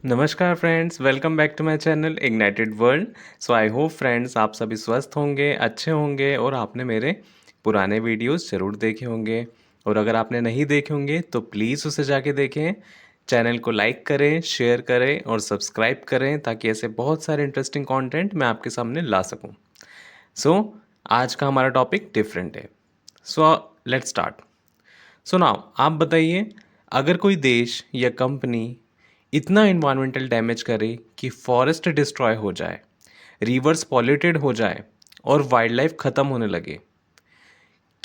नमस्कार friends, welcome back to my channel ignited world. So I hope friends आप सभी स्वस्थ होंगे, अच्छे होंगे और आपने मेरे पुराने वीडियोस ज़रूर देखे होंगे। और अगर आपने नहीं देखे होंगे तो प्लीज़ उसे जाके देखें। चैनल को लाइक करें, शेयर करें और सब्सक्राइब करें ताकि ऐसे बहुत सारे इंटरेस्टिंग कंटेंट मैं आपके सामने ला सकूं। सो आज का हमारा टॉपिक डिफरेंट है। So let's start. So now आप बताइए, अगर कोई देश या कंपनी इतना इन्वायरमेंटल डैमेज करे कि फॉरेस्ट डिस्ट्रॉय हो जाए, रिवर्स पॉल्यूटेड हो जाए और वाइल्ड लाइफ ख़त्म होने लगे,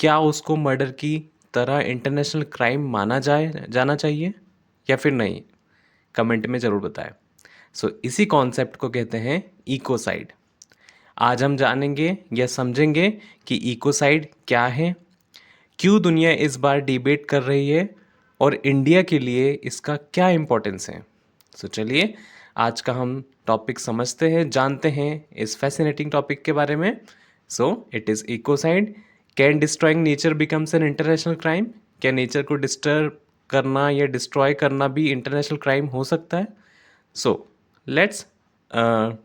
क्या उसको मर्डर की तरह इंटरनेशनल क्राइम माना जाना चाहिए या फिर नहीं? कमेंट में ज़रूर बताएं। सो इसी कॉन्सेप्ट को कहते हैं इकोसाइड। आज हम जानेंगे या समझेंगे कि इकोसाइड क्या है, क्यों दुनिया इस बार डिबेट कर रही है और इंडिया के लिए इसका क्या इम्पोर्टेंस है। सो चलिए आज का हम टॉपिक समझते हैं, जानते हैं इस फैसिनेटिंग टॉपिक के बारे में। So it is ecocide. Can destroying nature becomes an international crime? क्या नेचर को डिस्टर्ब करना या डिस्ट्रॉय करना भी इंटरनेशनल क्राइम हो सकता है? So let's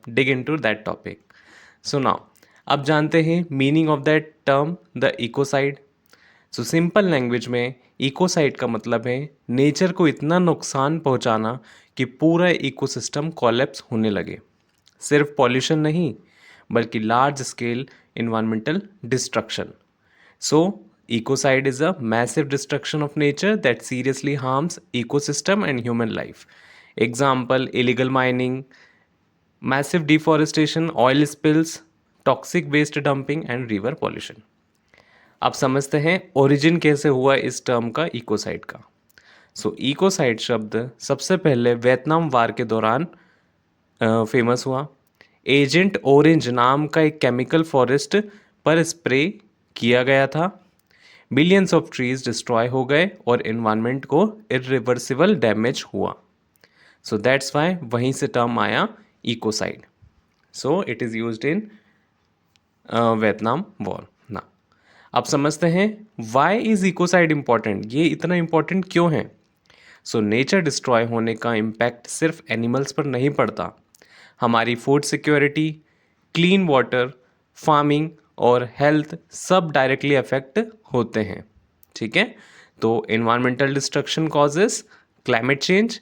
dig into that topic. So now अब जानते हैं meaning of that term the ecocide. So simple language में इकोसाइड का मतलब है नेचर को इतना नुकसान पहुंचाना कि पूरा इकोसिस्टम कोलैप्स होने लगे। सिर्फ पॉल्यूशन नहीं बल्कि large scale environmental destruction. So ecocide is a massive destruction of nature that seriously harms ecosystem and human life. Example: illegal mining, massive deforestation, oil spills, toxic waste dumping and river pollution. अब समझते हैं origin कैसे हुआ इस term का, ecocide का। सो ecocide शब्द सबसे पहले वियतनाम वार के दौरान फेमस हुआ। एजेंट ऑरेंज नाम का एक केमिकल फॉरेस्ट पर स्प्रे किया गया था। बिलियंस ऑफ ट्रीज डिस्ट्रॉय हो गए और इन्वायरमेंट को इरिवर्सिबल डैमेज हुआ। सो दैट्स वाई वहीं से टर्म आया ecocide. So it is used in Vietnam war ना। अब समझते हैं वाई इज़ इकोसाइड इम्पॉर्टेंट, ये इतना इम्पॉर्टेंट क्यों है। सो नेचर डिस्ट्रॉय होने का इम्पैक्ट सिर्फ एनिमल्स पर नहीं पड़ता, हमारी food security, clean water, farming और हेल्थ सब डायरेक्टली अफेक्ट होते हैं। ठीक है, तो environmental destruction causes climate change,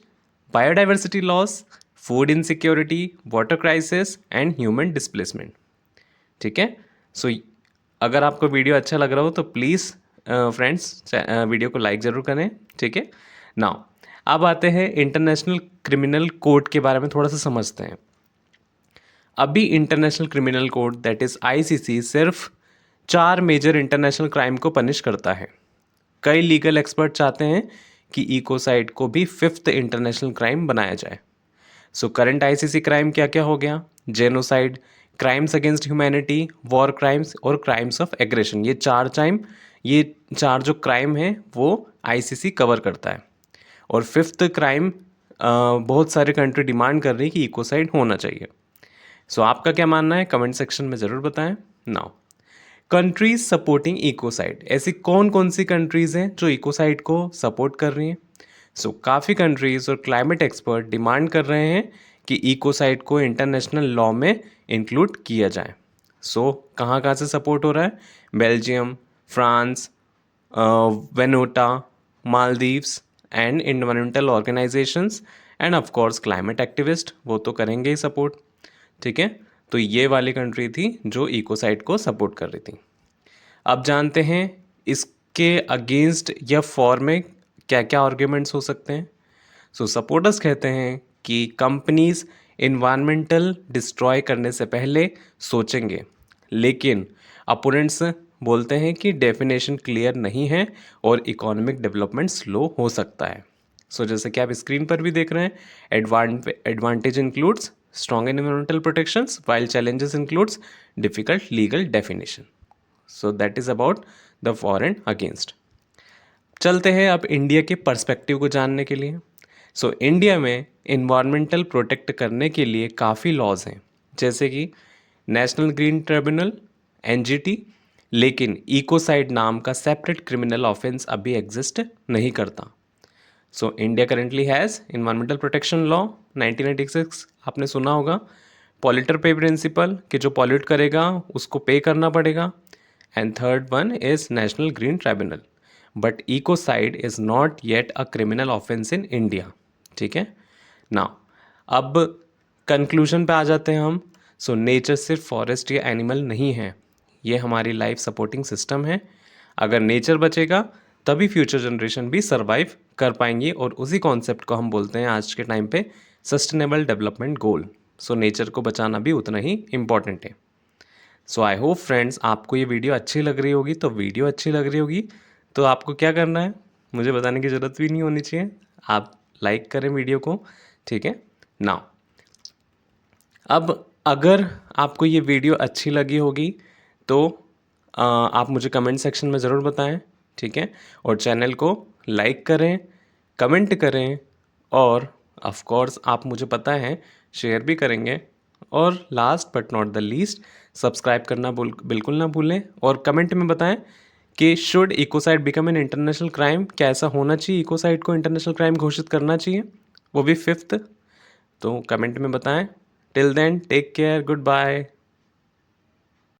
biodiversity loss, food insecurity, water crisis and human displacement. ठीक है, सो अगर आपको वीडियो अच्छा लग रहा हो तो प्लीज़ फ्रेंड्स वीडियो को लाइक ज़रूर करें। ठीक है, नाउ अब आते हैं इंटरनेशनल क्रिमिनल कोर्ट के बारे में थोड़ा सा समझते हैं। अभी international criminal court that is ICC सिर्फ 4 मेजर इंटरनेशनल क्राइम को पनिश करता है। कई लीगल एक्सपर्ट चाहते हैं कि इकोसाइड को भी 5th इंटरनेशनल क्राइम बनाया जाए। सो करंट आईसीसी क्राइम क्या क्या हो गया? Genocide, crimes against humanity, war crimes और क्राइम्स ऑफ एग्रेशन। ये चार जो क्राइम हैं वो आईसीसी कवर करता है। और 5th क्राइम बहुत सारे कंट्री डिमांड कर रही है कि इकोसाइड होना चाहिए। सो आपका क्या मानना है कमेंट सेक्शन में ज़रूर बताएं। नाउ कंट्रीज सपोर्टिंग इकोसाइड, ऐसी कौन कौन सी कंट्रीज़ हैं जो इकोसाइड को सपोर्ट कर रही हैं? सो काफ़ी कंट्रीज और क्लाइमेट एक्सपर्ट डिमांड कर रहे हैं कि इकोसाइड को इंटरनेशनल लॉ में इंक्लूड किया जाए। सो कहाँ कहाँ से सपोर्ट हो रहा है? Belgium, France, Vanuatu, Maldives and environmental organisations and of course climate activist, वो तो करेंगे ही सपोर्ट। ठीक है, तो ये वाली कंट्री थी जो इकोसाइड को सपोर्ट कर रही थी। अब जानते हैं इसके अगेंस्ट या फॉर में क्या क्या आर्ग्यूमेंट्स हो सकते हैं। सो सपोर्टर्स कहते हैं कि कंपनीज इन्वायरमेंटल डिस्ट्रॉय करने से पहले सोचेंगे, लेकिन अपोनेंट्स बोलते हैं कि डेफिनेशन क्लियर नहीं है और इकोनॉमिक डेवलपमेंट स्लो हो सकता है। सो जैसे कि आप स्क्रीन पर भी देख रहे हैं, advantage includes strong environmental protections while challenges includes difficult legal definition. So that is about the for and against. चलते हैं अब इंडिया के पर्सपेक्टिव को जानने के लिए। सो इंडिया में इन्वायरमेंटल प्रोटेक्ट करने के लिए काफ़ी लॉज हैं, जैसे कि नेशनल ग्रीन ट्रिब्यूनल एनजीटी, लेकिन इकोसाइड नाम का सेपरेट क्रिमिनल ऑफेंस अभी एग्जिस्ट नहीं करता। So India currently has environmental protection law 1996, आपने सुना होगा। पॉल्यूटर पे प्रिंसिपल, कि जो पॉल्यूट करेगा उसको पे करना पड़ेगा। And third one is national green tribunal. But ecocide is not yet a criminal offence in India. ठीक है ना। अब कंक्लूजन पे आ जाते हैं हम। सो नेचर सिर्फ फॉरेस्ट या एनिमल नहीं है, ये हमारी लाइफ सपोर्टिंग सिस्टम है। अगर नेचर बचेगा तभी फ्यूचर जनरेशन भी सर्वाइव कर पाएंगी, और उसी कॉन्सेप्ट को हम बोलते हैं आज के टाइम पे sustainable development goal. So nature को बचाना भी उतना ही इम्पॉर्टेंट है। सो आई होप फ्रेंड्स आपको ये वीडियो अच्छी लग रही होगी। तो वीडियो अच्छी लग रही होगी तो आपको क्या करना है, मुझे बताने की ज़रूरत भी नहीं होनी चाहिए, आप लाइक करें वीडियो को। ठीक है ना। अब अगर आपको ये वीडियो अच्छी लगी होगी तो आप मुझे कमेंट सेक्शन में ज़रूर बताएं। ठीक है, और चैनल को लाइक करें, कमेंट करें, और ऑफ कोर्स आप मुझे पता है शेयर भी करेंगे। और last but not the least, subscribe करना बिल्कुल ना भूलें, और कमेंट में बताएं कि should ecocide become an international crime, क्या ऐसा होना चाहिए, इकोसाइड को इंटरनेशनल क्राइम घोषित करना चाहिए, वो भी 5th। तो कमेंट में बताएं। Till then take care, good bye.